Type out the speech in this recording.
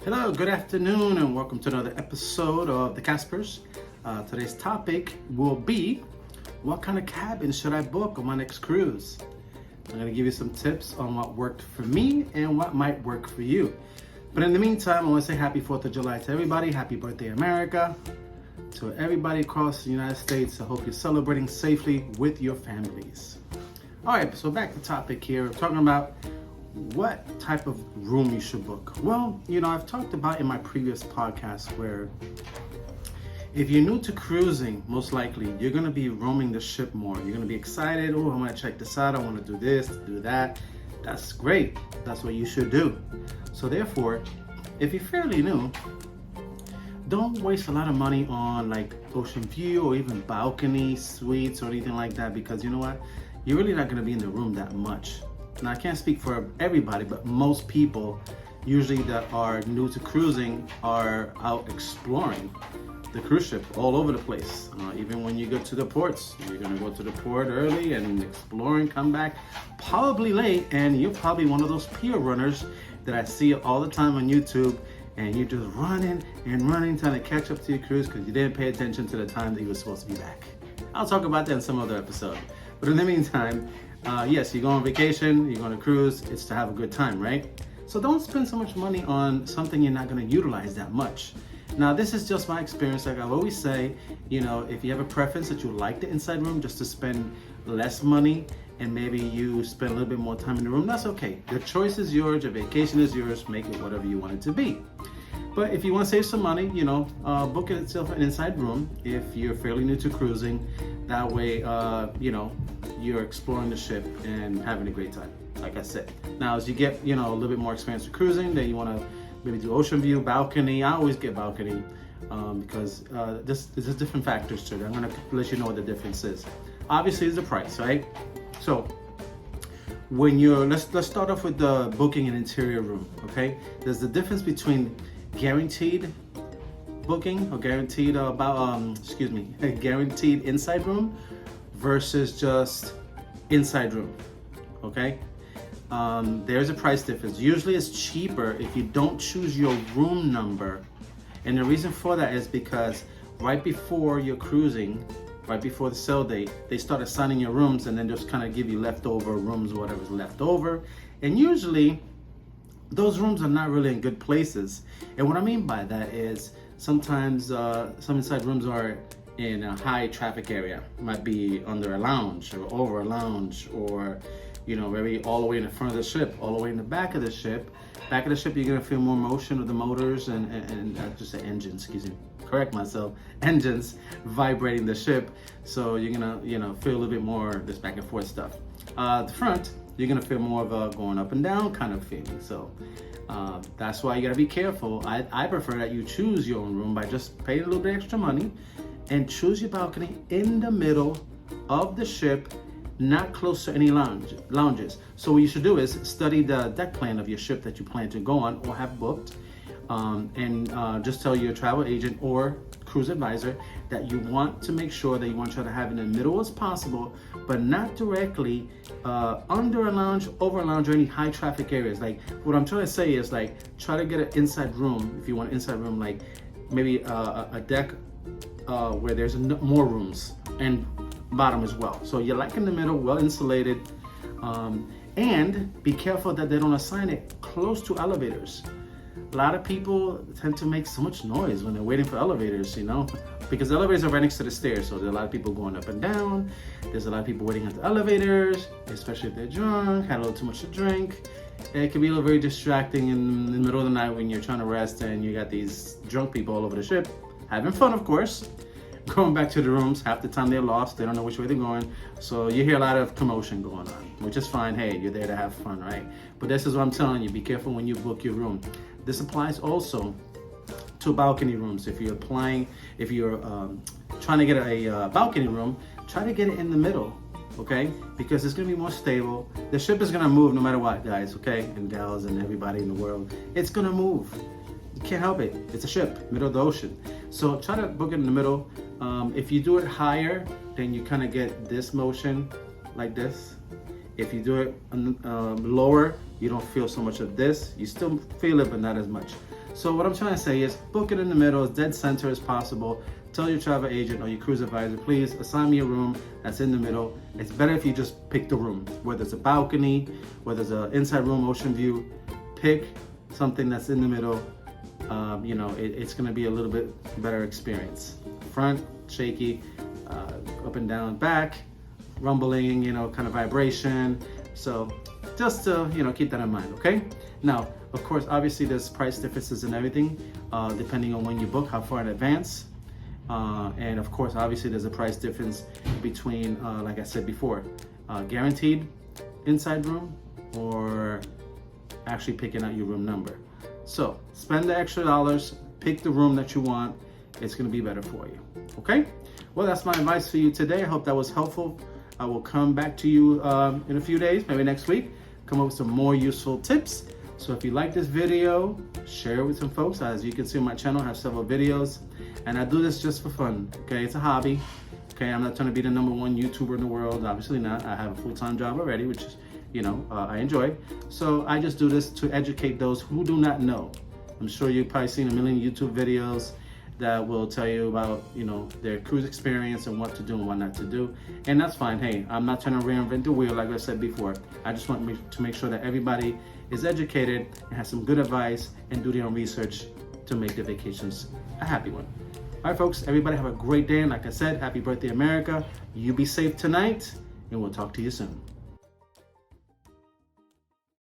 Hello, good afternoon, and welcome to another episode of the Caspers. Today's topic will be what kind of cabin should I book on my next cruise? I'm going to give you some tips on what worked for me and what might work for you. But in the meantime, I want to say happy 4th of July to everybody. Happy birthday, America. To everybody across the United States, I hope you're celebrating safely with your families. All right, so back to the topic here. We're talking about what type of room you should book. Well, I've talked about in my previous podcast where if you're new to cruising, most likely you're going to be roaming the ship more. You're going to be excited. Oh, I'm going to check this out. I want to do this, do that. That's great. That's what you should do. So therefore, if you're fairly new, don't waste a lot of money on like ocean view or even balcony suites or anything like that, because you know what? You're really not going to be in the room that much. Now, I can't speak for everybody, but most people usually that are new to cruising are out exploring the cruise ship all over the place. Even when you go to the ports, you're going to go to the port early and explore and come back probably late, and you're probably one of those pier runners that I see all the time on YouTube, and you're just running and running trying to catch up to your cruise because you didn't pay attention to the time that you were supposed to be back. I'll talk about that in some other episode. But in the meantime, yes, you go on vacation, you're going to cruise, it's to have a good time, right? So don't spend so much money on something you're not going to utilize that much. Now, this is just my experience. Like I always say, if you have a preference that you like the inside room just to spend less money and maybe you spend a little bit more time in the room, that's okay. Your choice is yours, your vacation is yours, make it whatever you want it to be. But if you want to save some money, book it itself an inside room if you're fairly new to cruising. That way, you're exploring the ship and having a great time, like I said. Now, as you get, a little bit more experience with cruising, then you want to maybe do ocean view, balcony. I always get balcony because there's different factors to it. I'm going to let you know what the difference is. Obviously, it's the price, right? So, when let's start off with the booking an interior room, okay? There's the difference between guaranteed booking or guaranteed a guaranteed inside room versus just inside room, okay? There's a price difference. Usually it's cheaper if you don't choose your room number, and the reason for that is because right before you're cruising, right before the sail date, they start assigning your rooms and then just kind of give you leftover rooms, whatever's left over, and usually those rooms are not really in good places. And what I mean by that is sometimes some inside rooms are in a high traffic area. It might be under a lounge or over a lounge, or maybe all the way in the front of the ship, all the way in the back of the ship. Back of the ship, you're gonna feel more motion of the motors and just the engines, correct myself, engines vibrating the ship. So you're gonna, feel a little bit more this back and forth stuff. The front, you're gonna feel more of a going up and down kind of feeling. So that's why you gotta be careful. I prefer that you choose your own room by just paying a little bit extra money and choose your balcony in the middle of the ship, not close to any lounges. So what you should do is study the deck plan of your ship that you plan to go on or have booked, and just tell your travel agent or cruise advisor that you want to make sure that you want to try to have it in the middle as possible, but not directly under a lounge, over a lounge, or any high traffic areas. Like what I'm trying to say is like try to get an inside room. If you want an inside room, like maybe a deck where there's more rooms and bottom as well. So you're like in the middle, well insulated, and be careful that they don't assign it close to elevators. A lot of people tend to make so much noise when they're waiting for elevators, because elevators are right next to the stairs. So there's a lot of people going up and down. There's a lot of people waiting at the elevators, especially if they're drunk, had a little too much to drink. It can be a little very distracting in the middle of the night when you're trying to rest and you got these drunk people all over the ship, having fun, of course, going back to the rooms. Half the time they're lost, they don't know which way they're going, so you hear a lot of commotion going on, which is fine. Hey, you're there to have fun, right? But this is what I'm telling you, be careful when you book your room. This applies also to balcony rooms. If you're trying to get a balcony room, try to get it in the middle, okay? Because it's gonna be more stable. The ship is gonna move no matter what, guys, okay? And gals and everybody in the world, it's gonna move. You can't help it. It's a ship, middle of the ocean. So try to book it in the middle. If you do it higher, then you kind of get this motion like this. If you do it lower, you don't feel so much of this. You still feel it, but not as much. So what I'm trying to say is book it in the middle, as dead center as possible. Tell your travel agent or your cruise advisor, please assign me a room that's in the middle. It's better if you just pick the room, whether it's a balcony, whether it's an inside room, ocean view. Pick something that's in the middle. You know, it's going to be a little bit better experience. Front, shaky, up and down, back, rumbling, you know, kind of vibration. So just to, you know, keep that in mind, okay? Now, of course, obviously there's price differences and everything, depending on when you book, how far in advance. And of course, obviously there's a price difference between, like I said before, guaranteed inside room or actually picking out your room number. So spend the extra dollars, pick the room that you want. It's gonna be better for you, okay? Well, that's my advice for you today. I hope that was helpful. I will come back to you in a few days, maybe next week, come up with some more useful tips. So if you like this video, share it with some folks. As you can see on my channel, I have several videos, and I do this just for fun, okay? It's a hobby, okay? I'm not trying to be the #1 YouTuber in the world, obviously not. I have a full-time job already, which is, you know, I enjoy. So I just do this to educate those who do not know. I'm sure you've probably seen a million YouTube videos that will tell you about, you know, their cruise experience and what to do and what not to do. And that's fine. Hey, I'm not trying to reinvent the wheel, like I said before. I just want to make sure that everybody is educated and has some good advice and do their own research to make their vacations a happy one. All right, folks, everybody have a great day. And like I said, happy birthday, America. You be safe tonight, and we'll talk to you soon.